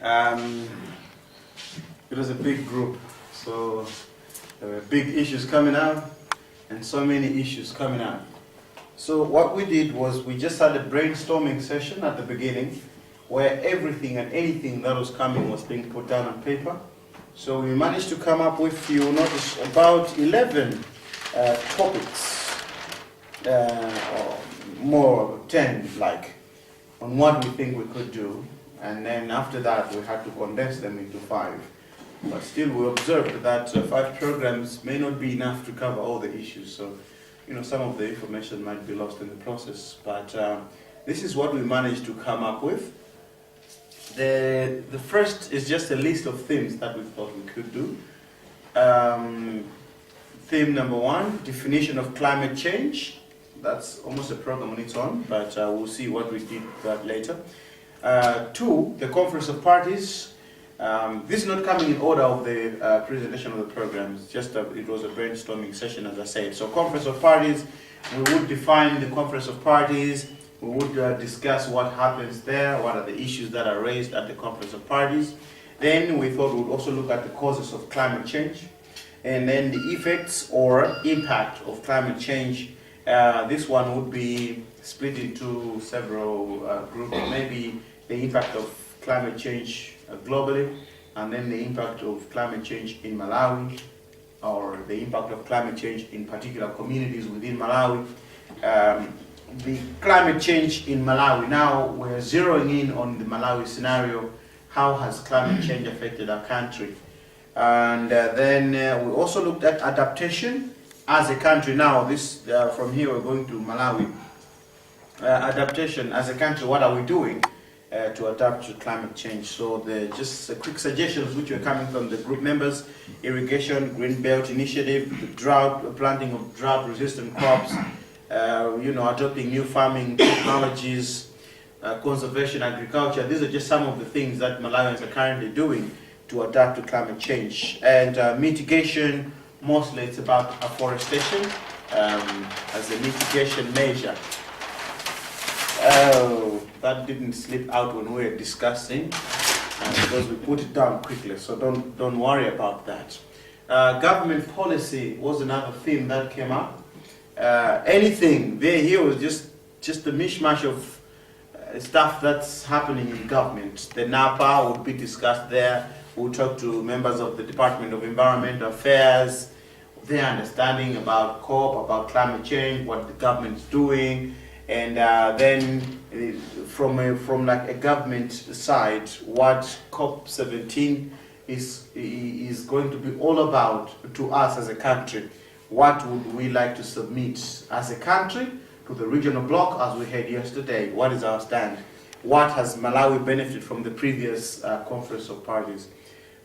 Um, it was a big group, so there were big issues coming out and so many issues coming out. So what we did was we just had a brainstorming session at the beginning where everything and anything that was coming was being put down on paper. So we managed to come up with, you notice, about 11 topics, or more, 10 like, on what we think we could do. And then after that we had to condense them into 5. But still we observed that 5 programs may not be enough to cover all the issues. So, you know, some of the information might be lost in the process. But this is what we managed to come up with. The first is just a list of themes that we thought we could do. Theme number 1, definition of climate change. That's almost a program on its own, but we'll see what we did that later. 2, the conference of parties. This is not coming in order of the presentation of the programs, just it was a brainstorming session, as I said. So conference of parties, we would define the conference of parties, we would discuss what happens there, what are the issues that are raised at the conference of parties. Then we thought we would also look at the causes of climate change, and then the effects or impact of climate change. This one would be split into several groups, maybe the impact of climate change globally, and then the impact of climate change in Malawi, or the impact of climate change in particular communities within Malawi. The climate change in Malawi, now we're zeroing in on the Malawi scenario. How has climate change affected our country? And then we also looked at adaptation as a country. Now this, from here we're going to Malawi. Adaptation as a country, what are we doing to adapt to climate change? So just quick suggestions which were coming from the group members: irrigation, green belt initiative, the drought, planting of drought-resistant crops, adopting new farming technologies, conservation agriculture. These are just some of the things that Malawians are currently doing to adapt to climate change. And mitigation, mostly it's about afforestation as a mitigation measure. Oh, that didn't slip out when we were discussing because we put it down quickly, so don't worry about that. Government policy was another theme that came up. Anything here was just a mishmash of stuff that's happening in government. The NAPA would be discussed there. We'll talk to members of the Department of Environmental Affairs, their understanding about COP, about climate change, what the government's doing. And then from like a government side, what COP17 is going to be all about to us as a country. What would we like to submit as a country to the regional bloc, as we had yesterday? What is our stand? What has Malawi benefited from the previous conference of parties?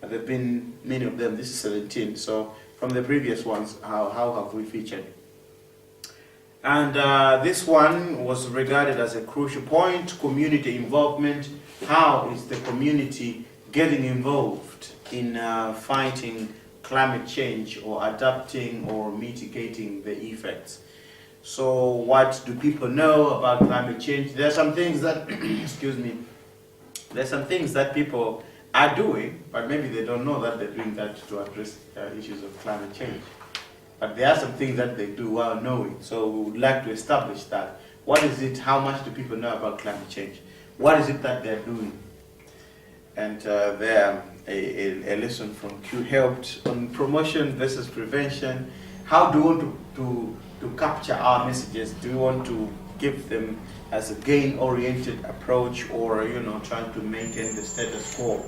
There have been many of them. This is 17. So from the previous ones, how have we featured? And this one was regarded as a crucial point: community involvement. How is the community getting involved in fighting climate change or adapting or mitigating the effects? So what do people know about climate change? There are some things that, excuse me, there's some things that people are doing, but maybe they don't know that they're doing that to address issues of climate change. But there are some things that they do while knowing. So we would like to establish that. What is it? How much do people know about climate change? What is it that they're doing? And there, a lesson from Q helped on promotion versus prevention. How do we want to capture our messages? Do we want to give them as a gain-oriented approach, or trying to maintain the status quo?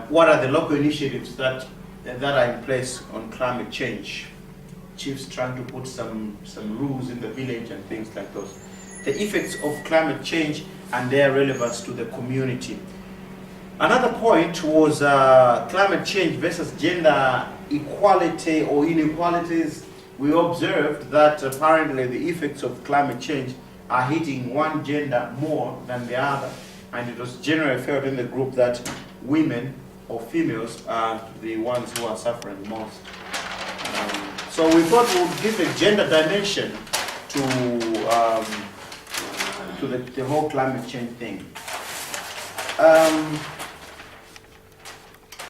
What are the local initiatives that are in place on climate change? Chiefs trying to put some rules in the village and things like those. The effects of climate change and their relevance to the community. Another point was climate change versus gender equality or inequalities. We observed that apparently the effects of climate change are hitting one gender more than the other, and it was generally felt in the group that women or females are the ones who are suffering most. So we thought we would give a gender dimension to the whole climate change thing. Um,